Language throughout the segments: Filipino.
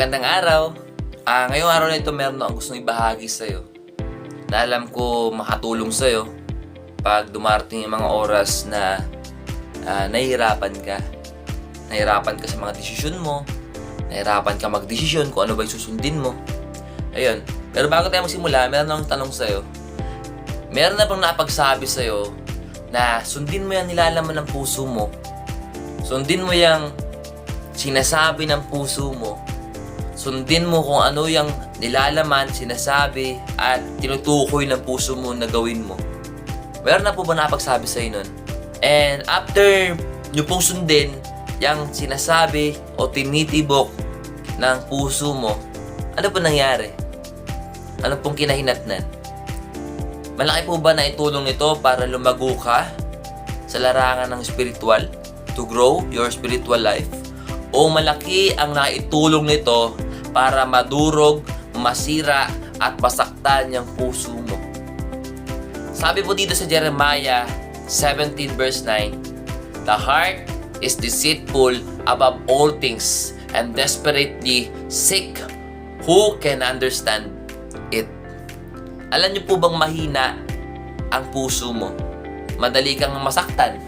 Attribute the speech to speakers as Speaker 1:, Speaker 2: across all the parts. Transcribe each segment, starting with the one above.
Speaker 1: Magandang araw. Ngayong araw na ito meron akong gustong ibahagi sa'yo na alam ko makatulong sa'yo pag dumarating yung mga oras na nahihirapan ka. Nahihirapan ka sa mga desisyon mo. Nahihirapan ka magdesisyon kung ano ba yung susundin mo. Ayun. Pero bago tayo magsimula, meron akong tanong sa'yo. Meron na bang napagsabi sa'yo na sundin mo yung nilalaman ng puso mo? Sundin mo yung sinasabi ng puso mo? Sundin mo kung ano yung nilalaman, sinasabi, at tinutukoy ng puso mo na gawin mo. Meron na po ba napagsabi sa'yo nun? And after nyo pong sundin yung sinasabi o tinitibok ng puso mo, ano po nangyari? Ano pong kinahinatnan? Malaki po ba na itulong nito para lumago ka sa larangan ng spiritual, to grow your spiritual life? O malaki ang naitulong nito para madurog, masira, at masaktan yung puso mo? Sabi po dito sa Jeremiah 17 verse 9, "The heart is deceitful above all things and desperately sick. Who can understand it?" Alam niyo po bang mahina ang puso mo? Madali kang masaktan.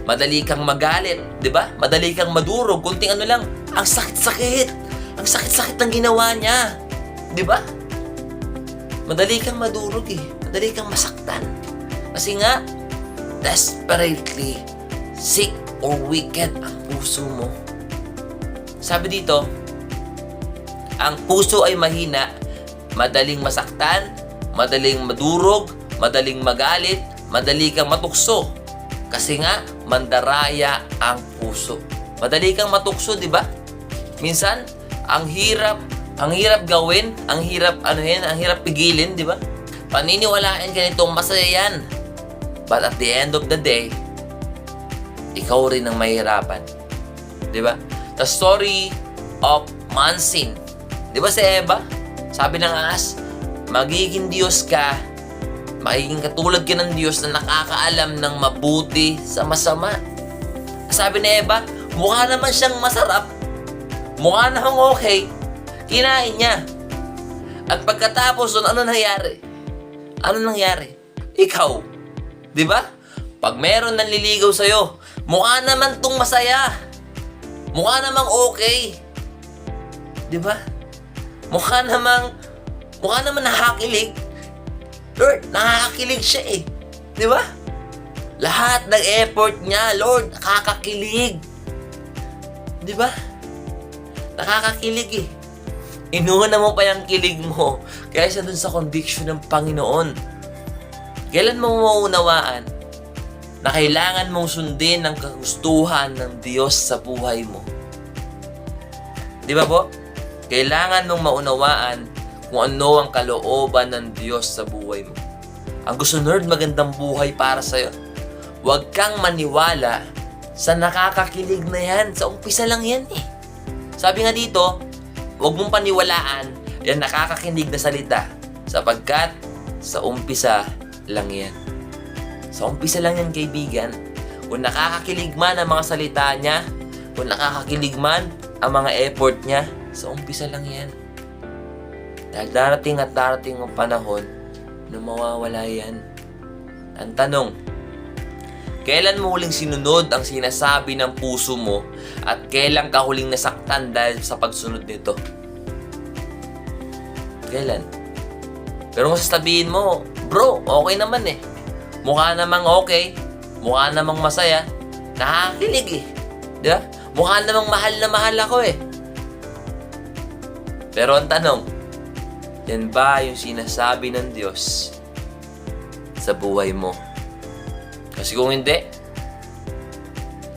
Speaker 1: Madali kang magalit, di ba? Madali kang madurog. Kunting ano lang, ang sakit-sakit. Ang sakit-sakit ng ginawa niya. Di ba? Madali kang madurog eh. Madali kang masaktan. Kasi nga, desperately sick or wicked ang puso mo. Sabi dito, ang puso ay mahina, madaling masaktan, madaling madurog, madaling magalit, madali kang matukso. Kasi nga, mandaraya ang puso. Madali kang matukso, di ba? Minsan, ang hirap gawin, ang hirap pigilin, di ba? Paniniwalaan ka nitong masaya yan. But at the end of the day, ikaw rin ang mahihirapan. Di ba? The story of Mansin. Di ba si Eva? Sabi ng ahas, magiging Diyos ka, magiging katulad ka ng Diyos na nakakaalam ng mabuti sa masama. Sabi ni Eva, mukha naman siyang masarap, mukha namang okay, kinain niya. At pagkatapos nun, ano nangyari? Ano nangyari? Ikaw. Di ba? Pag meron nanliligaw sa'yo, mukha naman tong masaya. Mukha namang okay. Di ba? Mukha namang nakakilig. Lord, nakakakilig siya eh. Di ba? Lahat ng effort niya, Lord, nakakakilig. Di ba? Nakakakilig eh. Inuuna mo pa yung kilig mo kaysa dun sa conviction ng Panginoon. Kailan mo maunawaan na kailangan mong sundin ang kagustuhan ng Diyos sa buhay mo? Di ba po? Kailangan mong maunawaan kung ano ang kalooban ng Diyos sa buhay mo. Ang gusto, Lord, magandang buhay para sa'yo. Huwag kang maniwala sa nakakakilig na yan. Sa umpisa lang yan eh. Sabi nga dito, huwag mong paniwalaan yan nakakakinig na salita sapagkat sa umpisa lang yan. Sa umpisa lang yan, kaibigan. Kung nakakakilig man ang mga salita niya, kung nakakakilig man ang mga effort niya, sa umpisa lang yan. Dahil darating at darating ang panahon na mawawala yan. Ang tanong, kailan mo huling sinunod ang sinasabi ng puso mo at kailan ka huling nasaktan dahil sa pagsunod nito? Kailan? Pero kung sasabihin mo, bro, okay naman eh. Mukha namang okay, mukha namang masaya, nakakilig eh. Di ba? Mukha namang mahal na mahal ako eh. Pero ang tanong, yan ba yung sinasabi ng Diyos sa buhay mo? Kasi kung hindi,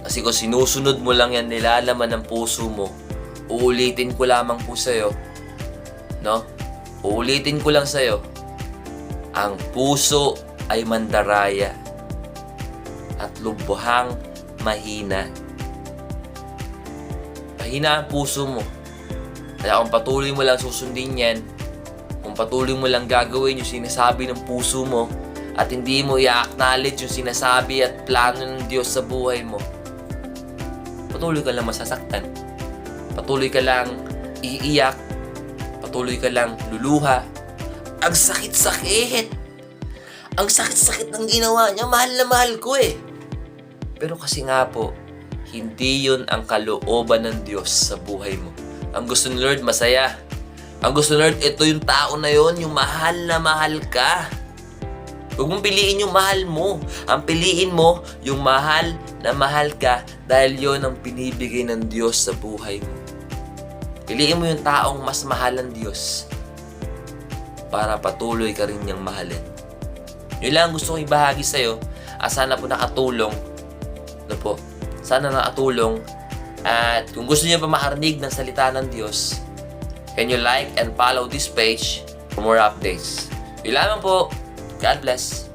Speaker 1: kasi kung sinusunod mo lang yan nilalaman ng puso mo, uulitin ko lamang po sa'yo, no? Uulitin ko lang sa'yo, ang puso ay mandaraya at lubhang mahina. Mahina ang puso mo. Kaya kung patuloy mo lang susundin yan, kung patuloy mo lang gagawin yung sinasabi ng puso mo, at hindi mo i-acknowledge yung sinasabi at plano ng Diyos sa buhay mo, patuloy ka lang masasaktan. Patuloy ka lang iiyak, patuloy ka lang luluha. Ang sakit-sakit! Ang sakit-sakit ng ginawa niya, mahal na mahal ko eh. Pero kasi nga po, hindi yun ang kalooban ng Diyos sa buhay mo. Ang gusto ni Lord, masaya. Ang gusto ni Lord, ito yung tao na yon, yung mahal na mahal ka. Huwag mong piliin yung mahal mo. Ang piliin mo, yung mahal na mahal ka dahil yon ang pinibigay ng Diyos sa buhay mo. Piliin mo yung taong mas mahal ng Diyos para patuloy ka rin niyang mahalin. Yun lang gusto kong ibahagi sa'yo. Sana po nakatulong. Sana nakatulong. At kung gusto niyo pa makarinig ng salita ng Diyos, can you like and follow this page for more updates? Yun lamang po. God bless.